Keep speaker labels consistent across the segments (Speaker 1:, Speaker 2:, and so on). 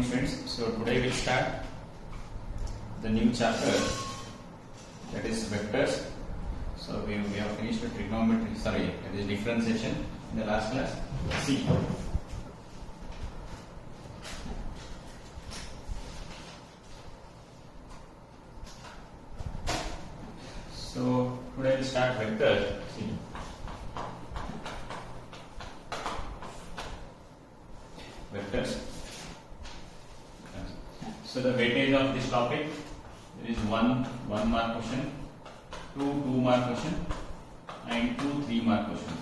Speaker 1: morning students. So today we'll start the new chapter, that is vectors. So we have finished with trigonometry, sorry, that is differentiation in the last class. See. So today we'll start vectors. See. Vectors. So the weightage of this topic, there is one mark question, two mark question, and two 3-mark questions.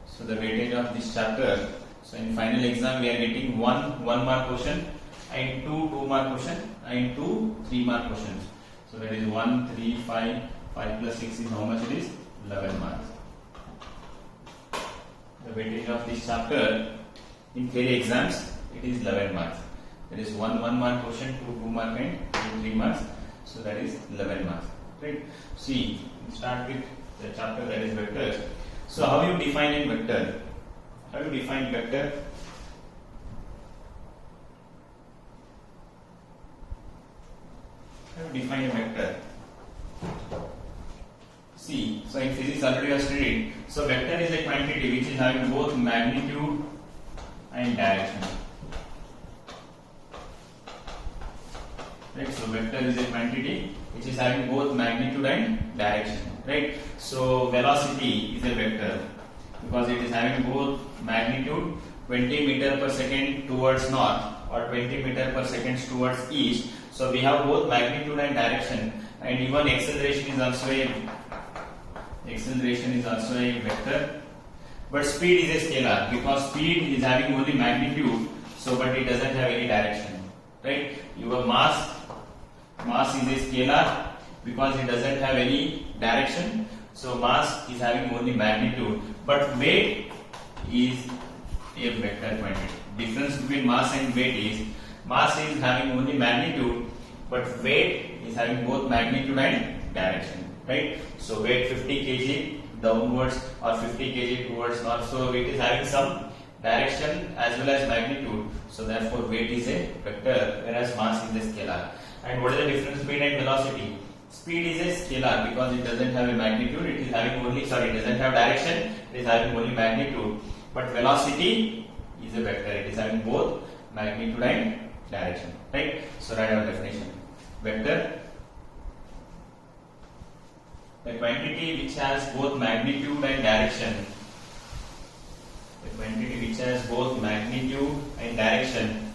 Speaker 1: So the weightage of this chapter. So in final exam we are getting one mark question and two 2-mark question and two 3-mark questions. So that is 1, 3, 5 plus 6 is how much it is? 11 marks. The weightage of this chapter in theory exams, it is 11 marks. There is one mark question, two 2-mark and two 3 marks. So that is 11 marks. Right? See, start with the chapter that is vectors. So how you define a vector? How you define vector? How you define a vector? See, so in physics already you have studied. So vector is a quantity which is having both magnitude and direction. Right? So vector is a quantity which is having both magnitude and direction. Right? So velocity is a vector because it is having both magnitude 20 meter per second towards north or 20 meter per second towards east. So we have both magnitude and direction, and even acceleration is also a vector. But speed is a scalar because speed is having only magnitude, so but it doesn't have any direction. Right? Your mass is a scalar because it doesn't have any direction. So mass is having only magnitude, but weight is a vector quantity. Difference between mass and weight is mass is having only magnitude, but weight is having both magnitude and direction. Right? So weight 50 kg downwards or 50 kg towards north. So it is having some direction as well as magnitude. So therefore weight is a vector, whereas mass is a scalar. And what is the difference between speed and velocity? Speed is a scalar because it doesn't have a magnitude. It is having only it doesn't have direction. It is having only magnitude. But velocity is a vector. It is having both magnitude and direction. Right? So write our definition. Vector, a quantity which has both magnitude and direction. A quantity which has both magnitude and direction.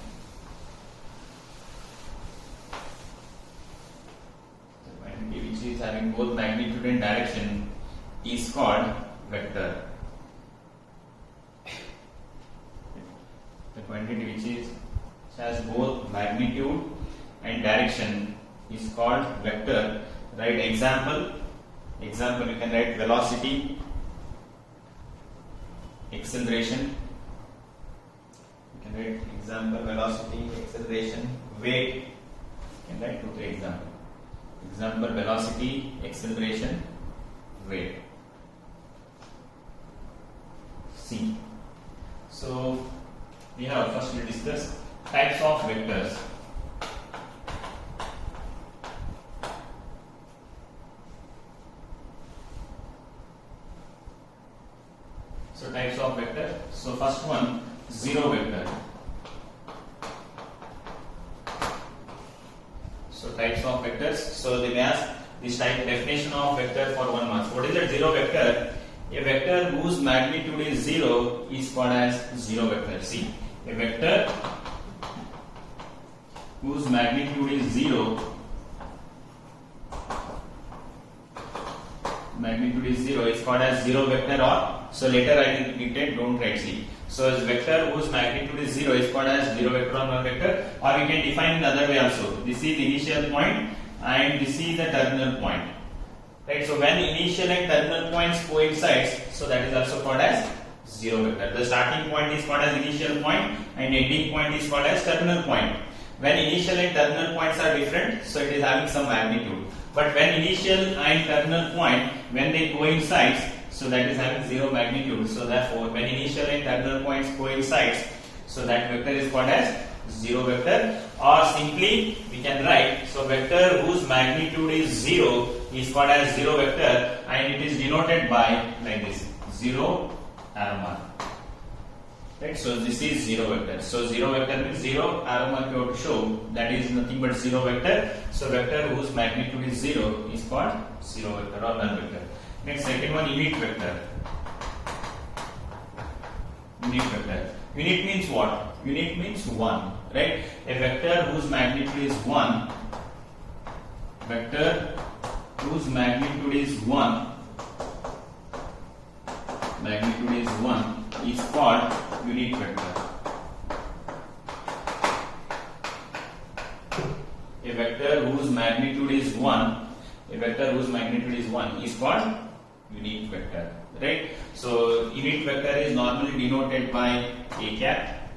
Speaker 1: The quantity which is having both magnitude and direction is called vector. The quantity which has both magnitude and direction is called vector. Write example. You can write velocity, acceleration. You can write example velocity, acceleration, weight. You can write 2, 3 examples. Example velocity, acceleration, weight. C. So we have first we discuss types of vectors. So types of vector. So first one, zero vector. So types of vectors. So they may ask this type definition of vector for 1 mark. What is a zero vector? A vector whose magnitude is 0 is called as zero vector. See, a vector whose magnitude is 0 is called as zero vector, or so later I will dictate, don't write C. So as vector whose magnitude is 0 is called as zero vector or non-vector, or we can define in the other way also. This is initial point and this is the terminal point. Right? So when initial and terminal points coincide, so that is also called as zero vector. The starting point is called as initial point and ending point is called as terminal point. When initial and terminal points are different, so it is having some magnitude. But when initial and terminal point, when they coincide, so that is having zero magnitude. So therefore, when initial and terminal points coincide, so that vector is called as zero vector, or simply we can write, so vector whose magnitude is 0 is called as zero vector, and it is denoted by like this, 0 arrow mark. Right, so this is zero vector. So zero vector means zero arrow mark you have to show, that is nothing but zero vector. So vector whose magnitude is 0 is called zero vector or null vector. Next, second one, unit vector. Unit vector. Unit means what? Unit means 1, right? A vector whose magnitude is 1, vector whose magnitude is 1, is called unit vector. A vector whose magnitude is 1, is called unit vector, right? So unit vector is normally denoted by a cap,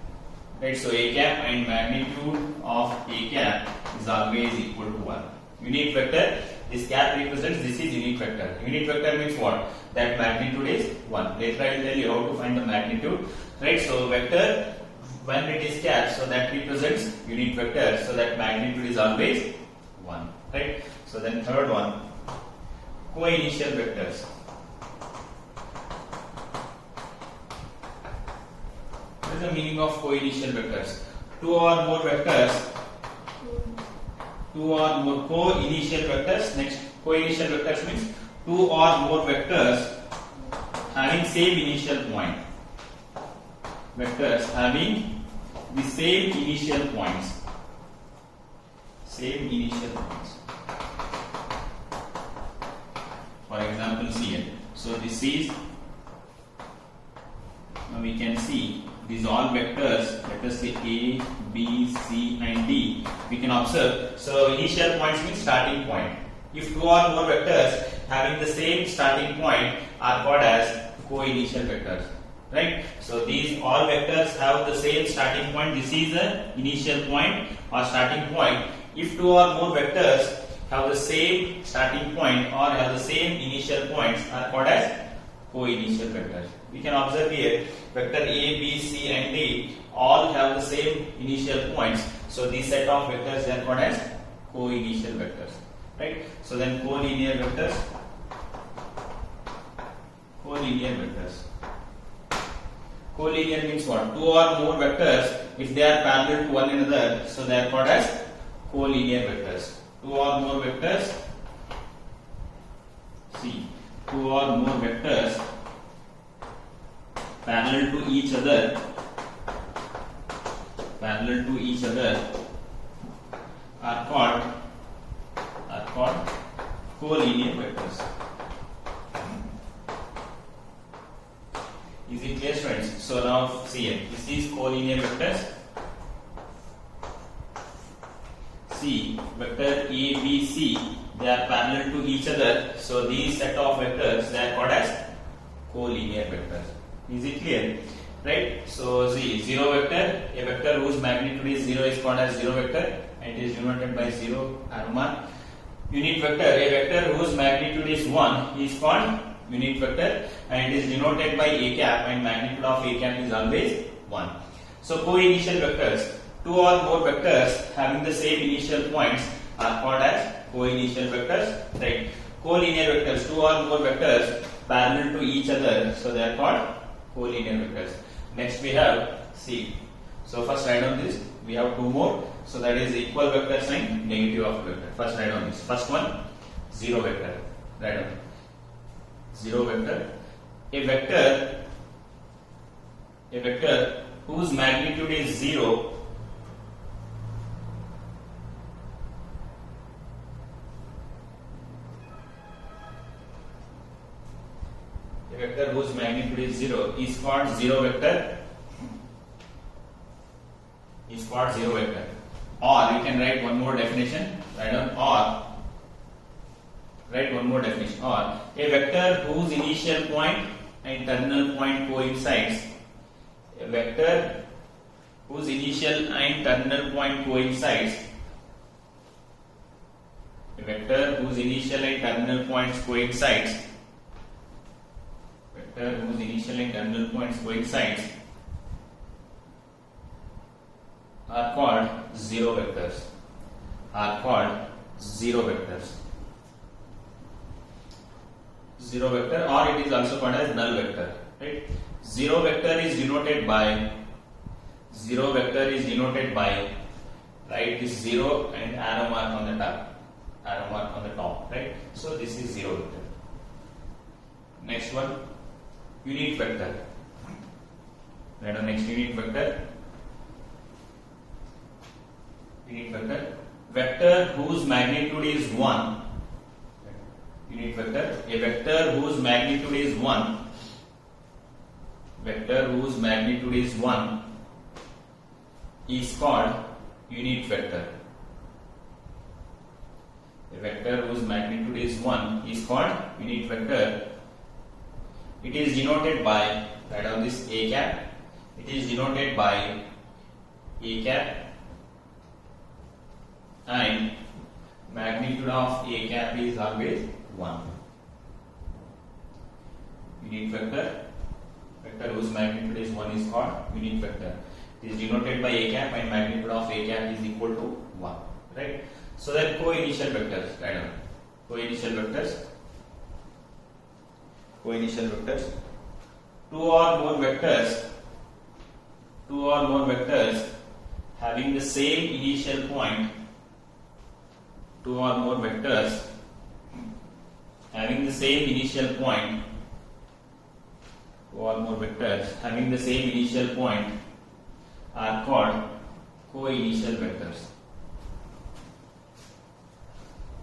Speaker 1: right? So a cap and magnitude of a cap is always equal to 1. Unit vector, this cap represents, this is unit vector. Unit vector means what? That magnitude is 1. Later I will tell you how to find the magnitude, right? So vector, when it is capped, so that represents unit vector, so that magnitude is always 1, right? So then third one, co-initial vectors. What is the meaning of co-initial vectors? Two or more co-initial vectors. Next, co-initial vectors means two or more vectors having same initial point. Vectors having the same initial points. For example, here. So this is, now we can see these all vectors, let us say A, B, C and D, we can observe. So initial points means starting point. If two or more vectors having the same starting point are called as co-initial vectors, right? So these all vectors have the same starting point. This is the initial point or starting point. If two or more vectors have the same starting point or have the same initial points are called as co-initial vectors. We can observe here vector A, B, C and D all have the same initial points. So this set of vectors they are called as co-initial vectors, right? So then collinear vectors. Collinear means what? Two or more vectors, if they are parallel to one another, so they are called as collinear vectors. Two or more vectors, two or more vectors parallel to each other, are called collinear vectors. Is it clear, friends? So now see here, this is collinear vectors. See, vector A, B, C, they are parallel to each other. So these set of vectors they are called as collinear vectors. Is it clear? Right? So see, zero vector, a vector whose magnitude is 0 is called as zero vector and it is denoted by 0 arrow mark. Unit vector, a vector whose magnitude is 1 is called unit vector and it is denoted by a cap and magnitude of a cap is always 1. So co-initial vectors, two or more vectors having the same initial points are called as co-initial vectors, right? Collinear vectors, two or more vectors parallel to each other, so they are called collinear vectors. Next we have C. So first write on this, we have two more, so that is equal vector sign, negative of vector. First write on this. First one, zero vector. Write on zero vector. A vector whose magnitude is 0 is called zero vector. Or you can write one more definition. Write on or. Write one more definition. Or a vector whose initial point and terminal point coincides. A vector whose initial and terminal point coincides. A vector whose initial and terminal points coincides. Vector whose initial and terminal points coincides are called zero vectors. Are called zero vectors. Zero vector, or it is also called as null vector. Right? Zero vector is denoted by. Zero vector is denoted by. Write this zero and arrow mark on the top. Arrow mark on the top. Right? So this is zero vector. Next one, unit vector. Write down next unit vector. Unit vector. Vector whose magnitude is 1. Unit vector. A vector whose magnitude is 1. Vector whose magnitude is 1 is called unit vector. A vector whose magnitude is 1 is called unit vector. It is denoted by, write down this a cap. It is denoted by a cap, and magnitude of a cap is always 1. Unit vector. Vector whose magnitude is 1 is called unit vector. It is denoted by a cap and magnitude of a cap is equal to 1. Right? So then co-initial vectors. Write down co-initial vectors. Co-initial vectors. Two or more vectors having the same initial point. Two or more vectors having the same initial point. Two or more vectors having the same initial point are called co-initial vectors.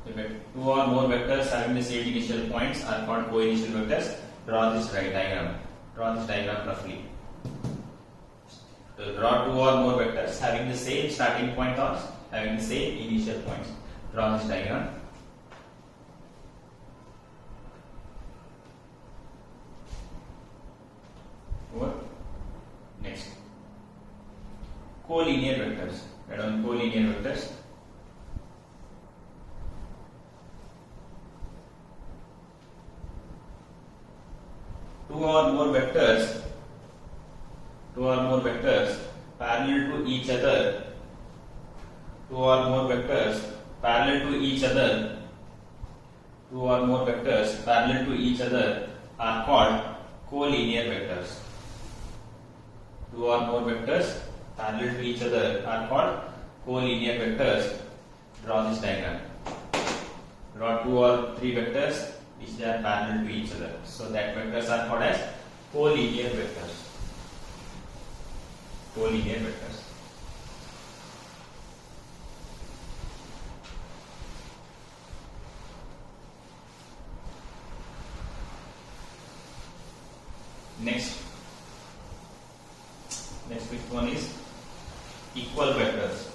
Speaker 1: Two or more vectors having the same initial points are called co-initial vectors. Draw this diagram. Draw this diagram roughly. Draw two or more vectors having the same starting point or having the same initial points. Draw this diagram. Over. Next. Collinear vectors. Write down collinear vectors. Two or more vectors parallel to each other. Two or more vectors parallel to each other. Two or more vectors parallel to each other are called collinear vectors. Two or more vectors parallel to each other are called collinear vectors. Draw this diagram. Draw two or three vectors which they are parallel to each other. So that vectors are called as collinear vectors. Collinear vectors. Next fifth one is equal vectors.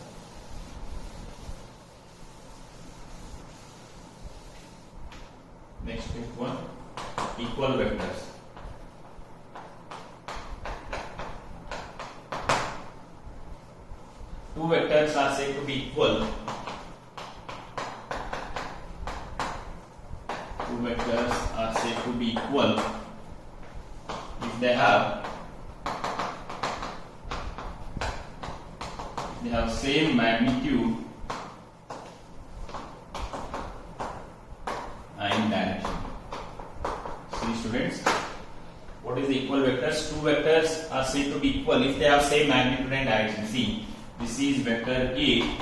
Speaker 1: Next fifth one, equal vectors. Two vectors are said to be equal. Two vectors are said to be equal if they have same magnitude and direction. See students, what is the equal vectors? Two vectors are said to be equal if they have same magnitude and direction. See, this is vector A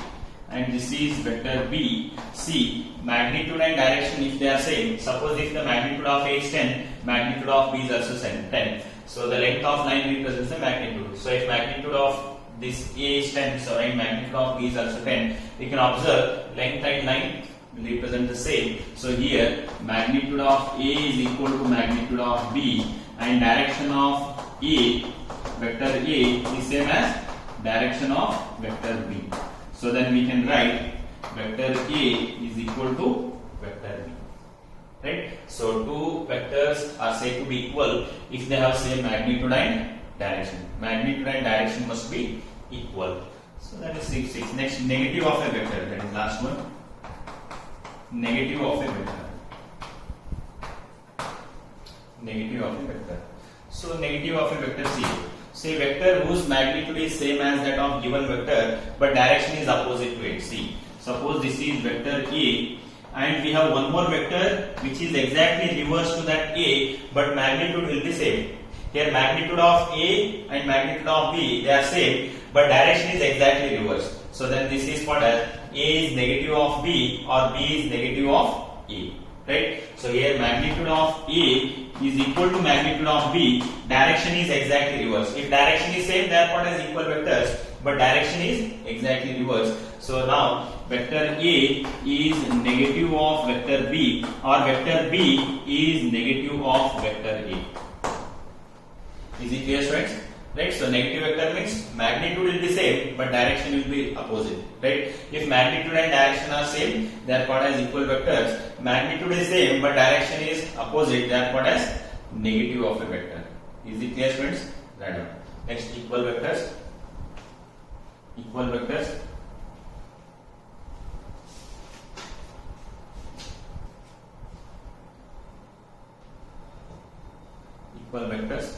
Speaker 1: and this is vector B. See, magnitude and direction if they are same. Suppose if the magnitude of A is 10, magnitude of B is also 10. So the length of line represents the magnitude. So if magnitude of this A is 10, so and magnitude of B is also 10, we can observe length and line will represent the same. So here magnitude of A is equal to magnitude of B and direction of A, vector A is same as direction of vector B. So then we can write vector A is equal to vector B. Right? So two vectors are said to be equal if they have same magnitude and direction. Magnitude and direction must be equal. So that is 6. Next, negative of a vector. That is last one. Negative of a vector. Negative of a vector. So negative of a vector, see. See, vector whose magnitude is same as that of given vector, but direction is opposite to it. See, suppose this is vector A, and we have one more vector which is exactly reverse to that A, but magnitude will be same. Here magnitude of A and magnitude of B, they are same, but direction is exactly reverse. So then this is called as A is negative of B or B is negative of A. Right? So here magnitude of A is equal to magnitude of B, direction is exactly reverse. If direction is same, they are called as equal vectors, but direction is exactly reverse. So now vector A is negative of vector B or vector B is negative of vector A. Is it clear, friends? Right? So negative vector means magnitude will be same, but direction will be opposite. Right? If magnitude and direction are same, they are called as equal vectors. Magnitude is same, but direction is opposite, they are called as negative of a vector. Is it clear, friends? Right on. Next, equal vectors. Equal vectors. Equal vectors.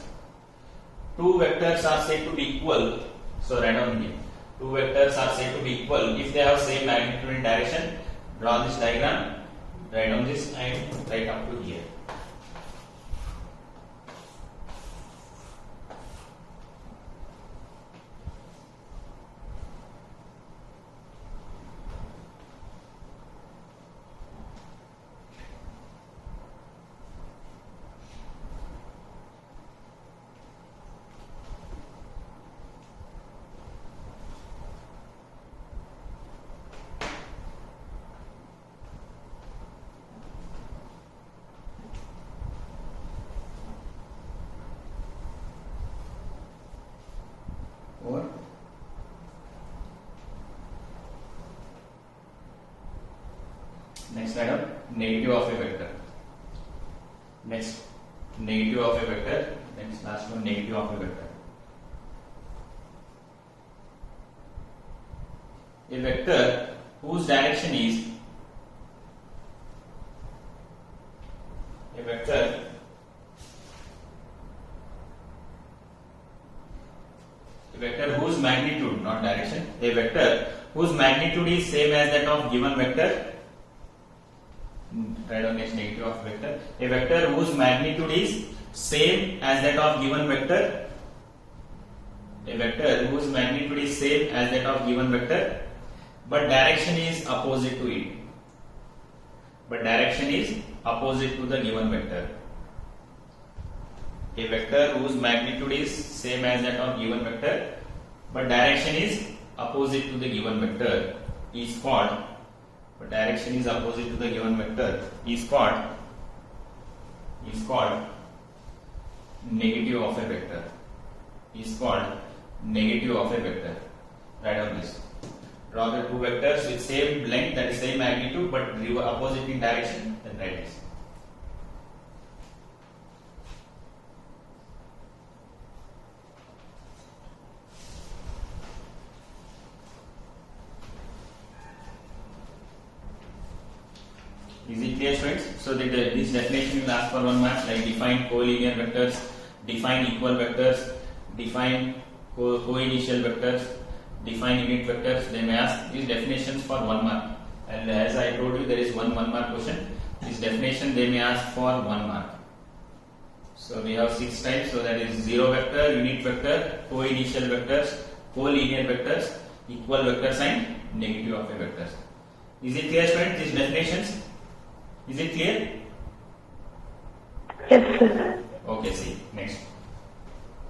Speaker 1: Two vectors are said to be equal. So write down here. Two vectors are said to be equal if they have same magnitude and direction. Draw this diagram. Write down this and write up to here. Over. Next item, negative of a vector. Next, negative of a vector. Next, last one, negative of a vector. A vector whose direction is a vector whose magnitude, not direction, a vector whose magnitude is same as that of given vector. Write down next, negative of vector. A vector whose magnitude is same as that of given vector. A vector whose magnitude is same as that of given vector, but direction is opposite to it. But direction is opposite to the given vector. A vector whose magnitude is same as that of given vector, but direction is opposite to the given vector is called. But direction is opposite to the given vector is called negative of a vector. Is called negative of a vector. Write down this. Draw the two vectors with same length, that is same magnitude, but opposite in direction. Then write this. Is it clear, friends? So that this definition will ask for 1 mark, like define collinear vectors, define equal vectors, define co-initial vectors, define unit vectors. They may ask these definitions for 1 mark. And as I told you, there is one mark question. This definition they may ask for 1 mark. So we have 6 types. So that is zero vector, unit vector, co-initial vectors, collinear vectors, equal vectors, and negative of a vectors. Is it clear, friends? These definitions. Is it clear?
Speaker 2: Yes, sir.
Speaker 1: Okay, see, next.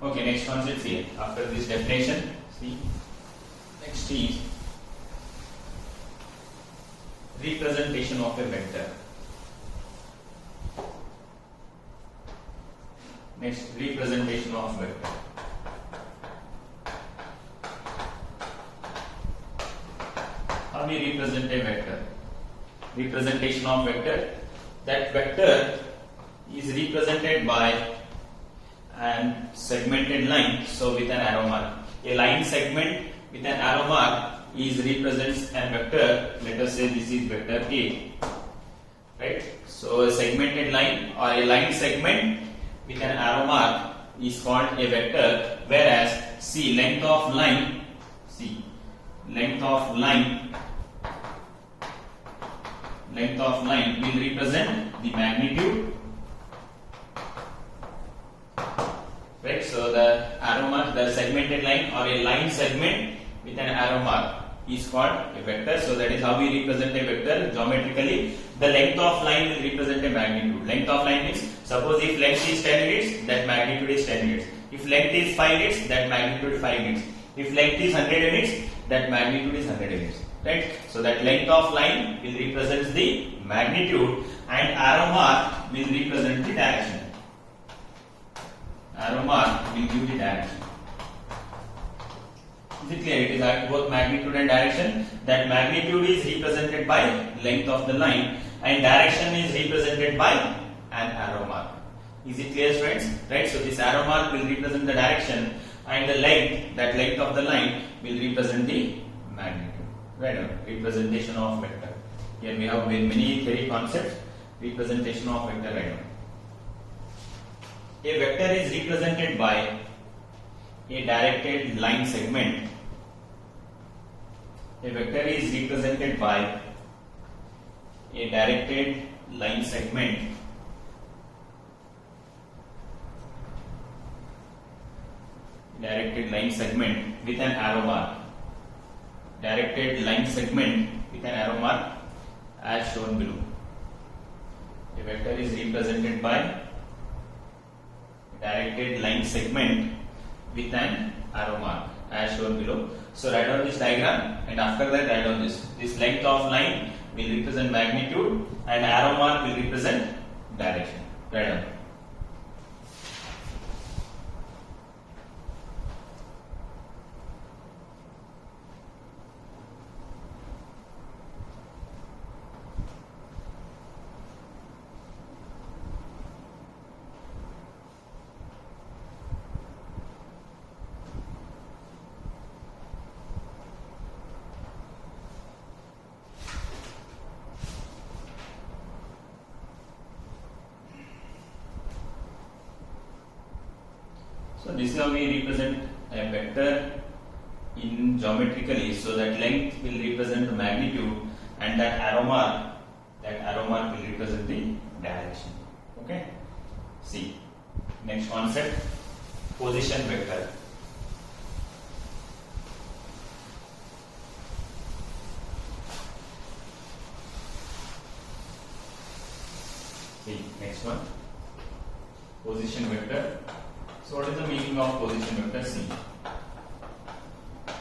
Speaker 1: Okay, next concept here. After this definition, see, next is representation of a vector. Next, representation of vector. How we represent a vector? Representation of vector. That vector is represented by an segmented line, so with an arrow mark. A line segment with an arrow mark is represents a vector. Let us say this is vector A, right? So a segmented line or a line segment with an arrow mark is called a vector, whereas C, length of line will represent the magnitude. Right, so the arrow mark, the segmented line or a line segment with an arrow mark is called a vector. So that is how we represent a vector geometrically. The length of line will represent a magnitude. Length of line means, suppose if length is 10 units, that magnitude is 10 units. If length is 5 units, that magnitude is 5 units. If length is 100 units, that magnitude is 100 units. Right? So that length of line will represent the magnitude and arrow mark will represent the direction. Arrow mark will give the direction. Is it clear? It is both magnitude and direction. That magnitude is represented by length of the line and direction is represented by an arrow mark. Is it clear, friends? Right? So this arrow mark will represent the direction and the length, that length of the line will represent the magnitude. Right? Representation of vector. Here we have many theory concepts. Representation of vector. Right? A vector is represented by a directed line segment. A vector is represented by a directed line segment with an arrow mark. Directed line segment with an arrow mark as shown below. A vector is represented by directed line segment with an arrow mark as shown below. So write down this diagram and after that write down this. This length of line will represent magnitude and arrow mark will represent direction. Write down. So this is how we represent a vector in geometrically. So that length will represent the magnitude and that arrow mark will represent the direction. Okay. See, next concept, position vector. See, next one, position vector. So what is the meaning of position vector? See,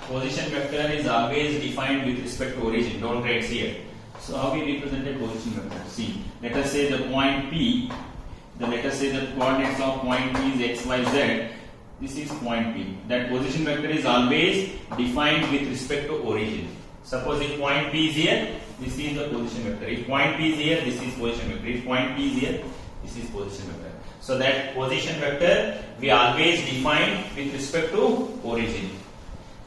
Speaker 1: position vector is always defined with respect to origin. Don't write here. So how we represent a position vector? See, let us say the point P. Let us say the coordinates of point P is x, y, z. This is point P. That position vector is always defined with respect to origin. Suppose if point P is here, this is the position vector. If point P is here, this is position vector. If point P is here, this is position vector. So that position vector we always define with respect to origin.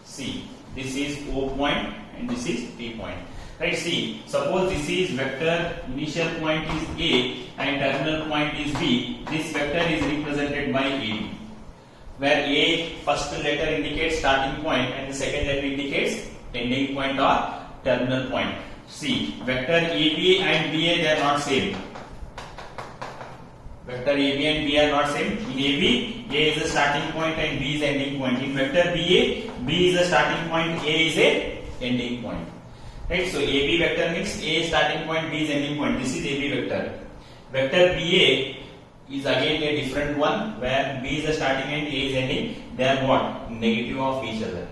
Speaker 1: See, this is O point and this is P point. Right? See, suppose this is vector, initial point is A and terminal point is B. This vector is represented by AB, where A first letter indicates starting point and the second letter indicates ending point or terminal point. See, vector AB and BA, they are not same. Vector AB and B are not same. In AB, A is the starting point and B is the ending point. In vector BA, B is the starting point, A is a ending point. Right? So AB vector means A is starting point, B is ending point. This is AB vector. Vector BA is again a different one, where B is the starting and A is ending. They are what? Negative of each other.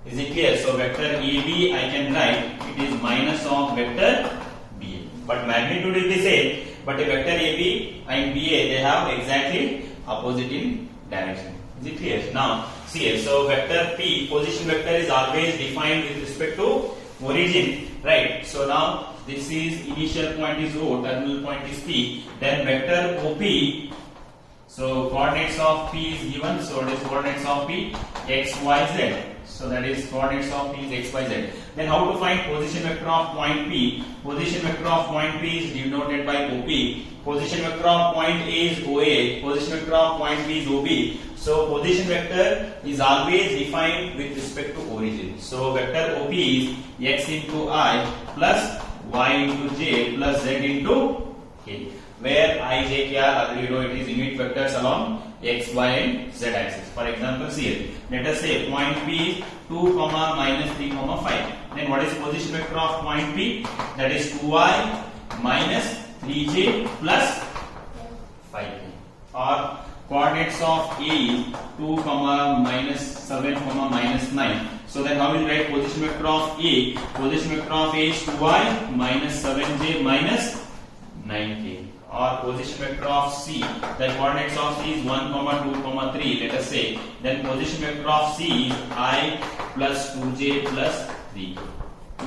Speaker 1: Is it clear? So vector AB I can write it is minus of vector BA. But magnitude is the same. But a vector AB and BA, they have exactly opposite in direction. Is it clear? Now see here. So vector P, position vector, is always defined with respect to origin. Right? So now this is initial point is O, terminal point is P. Then vector OP. So coordinates of P is given. So what is coordinates of P? X, Y, Z. So that is coordinates of P is x, y, z. Then how to find position vector of point P? Position vector of point P is denoted by OP. Position vector of point A is OA. Position vector of point B is OB. So position vector is always defined with respect to origin. So vector OP is x into I plus y into j plus z into k, where I, j, k are already you know it is unit vectors along x, y and z axis. For example, here let us say point P is 2, minus 3, 5. Then what is position vector of point P? That is 2i minus 3j plus 5k. Or coordinates of A is 2, minus 7, minus 9. So then how will we write position vector of A? Position vector of A is 2i minus 7j minus 9k. Or position vector of C, the coordinates of C is 1, 2, 3, let us say. Then position vector of C is I plus 2j plus 3.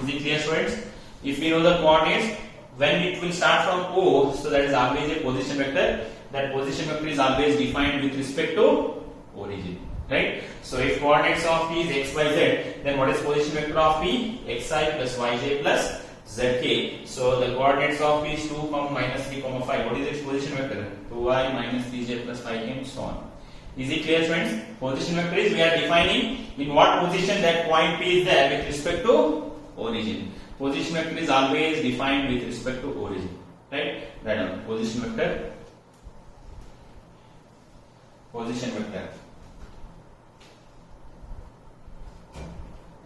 Speaker 1: Is it clear, students? If we know the coordinates, when it will start from O, so that is always a position vector. That position vector is always defined with respect to origin, right? So if coordinates of P is x, y, z, then what is position vector of P? xi plus yj plus zk. So the coordinates of P is 2, minus 3, 5. What is its position vector? 2i minus 3j plus 5k and so on. Is it clear, friends? Position vector is we are defining in what position that point P is there with respect to origin. Position vector is always defined with respect to origin, right? Right on. Position vector. Position vector.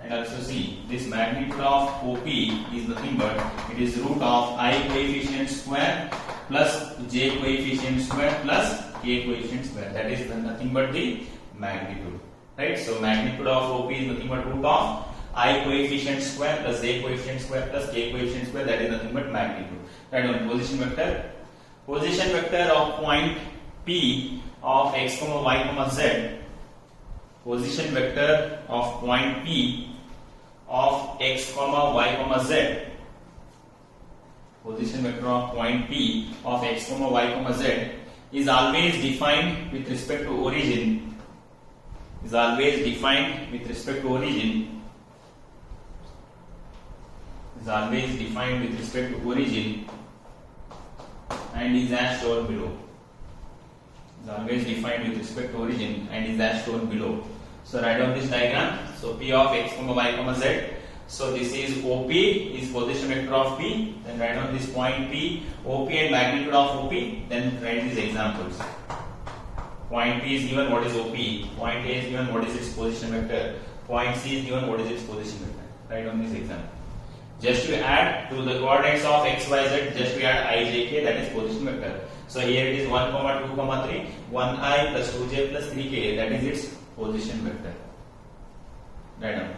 Speaker 1: And also see this magnitude of OP is nothing but it is root of I coefficient square plus j coefficient square plus k coefficient square. That is nothing but the magnitude, right? So magnitude of OP is nothing but root of I coefficient square plus j coefficient square plus k coefficient square. That is nothing but magnitude. Right on. Position vector. Position vector of point P of x, y, z. Position vector of point P of x, y, z. Position vector of point P of x, y, z is always defined with respect to origin. Is always defined with respect to origin. Is always defined with respect to origin and is as shown below. Is always defined with respect to origin and is as shown below. So write down this diagram. So P of x, y, z. So this is OP is position vector of P. Then write down this point P, OP and magnitude of OP. Then write these examples. Point P is given what is OP. Point A is given what is its position vector. Point C is given what is its position vector. Write down this example. Just to add to the coordinates of x, y, z, just to add I, j, k, that is position vector. So here it is 1, 2, 3, 1i plus 2j plus 3k, that is its position vector. Right now.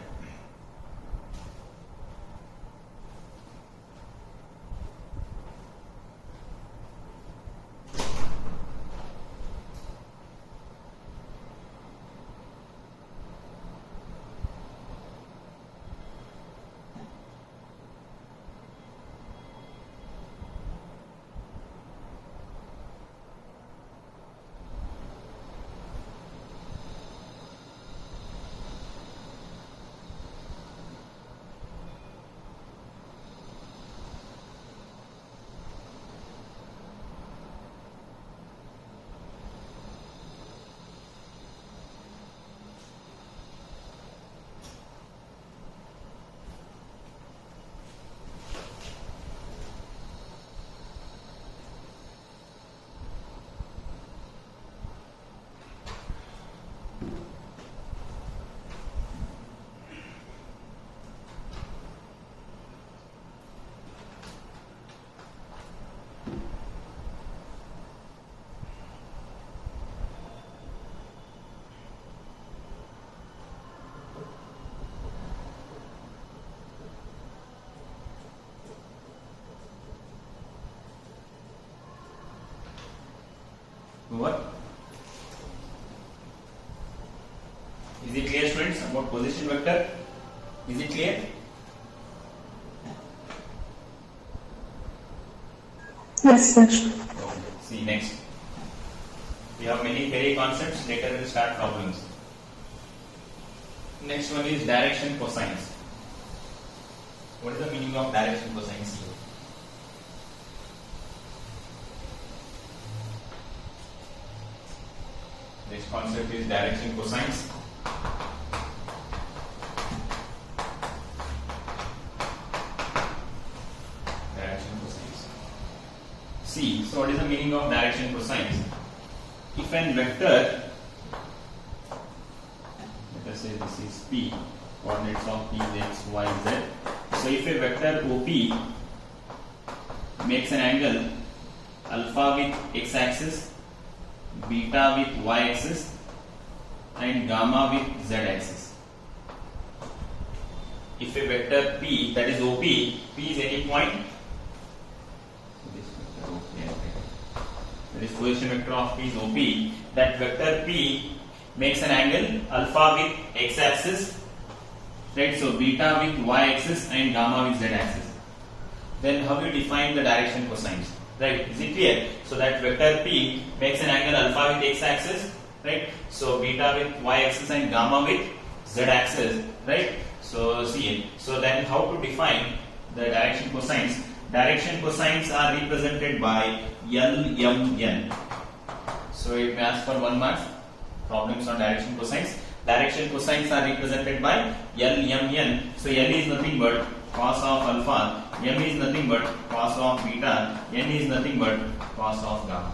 Speaker 1: What? Is it clear, students, about position vector? Is it clear?
Speaker 2: Yes, sir.
Speaker 1: Okay. See next. We have many theory concepts. Later we'll start problems. Next one is direction cosines. What is the meaning of direction cosines here? This concept is direction cosines. Direction cosines. See, so what is the meaning of direction cosines? If an vector, let us say this is P, coordinates of P is x, y, z. So if a vector OP makes an angle alpha with x axis, beta with y axis, and gamma with z axis. If a vector P, that is OP, P is any point, that is position vector of P is OP, that vector P makes an angle alpha with x axis, right? So beta with y axis and gamma with z axis. Then how do you define the direction cosines? Right? Is it clear? So that vector P makes an angle alpha with x axis, right? So beta with y axis and gamma with z axis, right? So see, so then how to define the direction cosines? Direction cosines are represented by L, M, N. So it may ask for 1 mark. Problems on direction cosines. Direction cosines are represented by L, M, N. So L is nothing but cos of alpha, M is nothing but cos of beta, N is nothing but cos of gamma.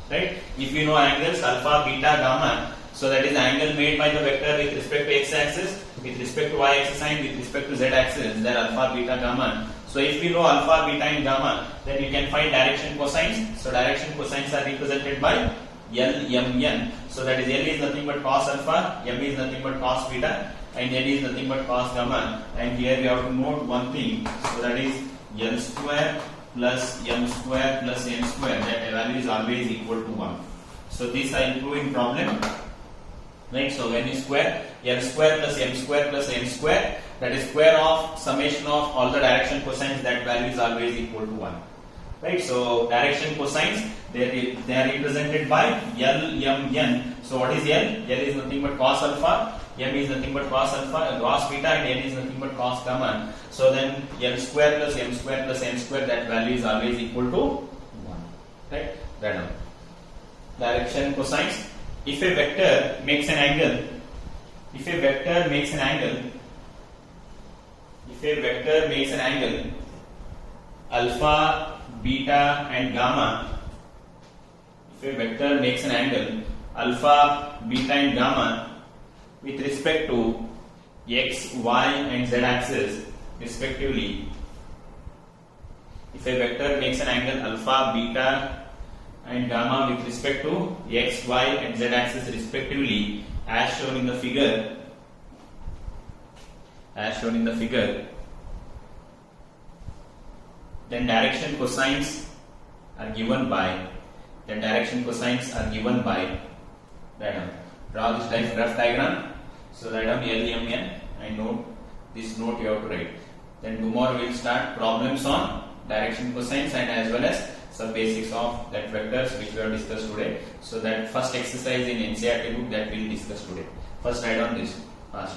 Speaker 1: Right? If you know angles alpha, beta, gamma, so that is the angle made by the vector with respect to x axis, with respect to y axis and with respect to z axis, that alpha, beta, gamma. So if we know alpha, beta and gamma, then you can find direction cosines. So direction cosines are represented by L, M, N. So that is L is nothing but cos alpha, M is nothing but cos beta, and N is nothing but cos gamma. And here we have to note one thing. So that is L square plus M square plus N square. That value is always equal to 1. So this I include in problem. Right? So when you square L square plus M square plus N square, that is square of summation of all the direction cosines, that value is always equal to 1. Right? So direction cosines, they are represented by L, M, N. So what is L? L is nothing but cos alpha, M is nothing but cos alpha, cos beta, and N is nothing but cos gamma. So then L square plus M square plus N square, that value is always equal to 1. Right? That one. Direction cosines. If a vector makes an angle, alpha, beta and gamma, if a vector makes an angle alpha, beta and gamma with respect to x, y and z axis respectively, if a vector makes an angle alpha, beta and gamma with respect to x, y and z axis respectively, as shown in the figure, then direction cosines are given by that one. Draw this rough diagram. So write down L, M, N, and note this note you have to write. Then tomorrow we will start problems on direction cosines and as well as some basics of that vectors which we have discussed today. So that first exercise in NCERT book, that we will discuss today. First write down this fast.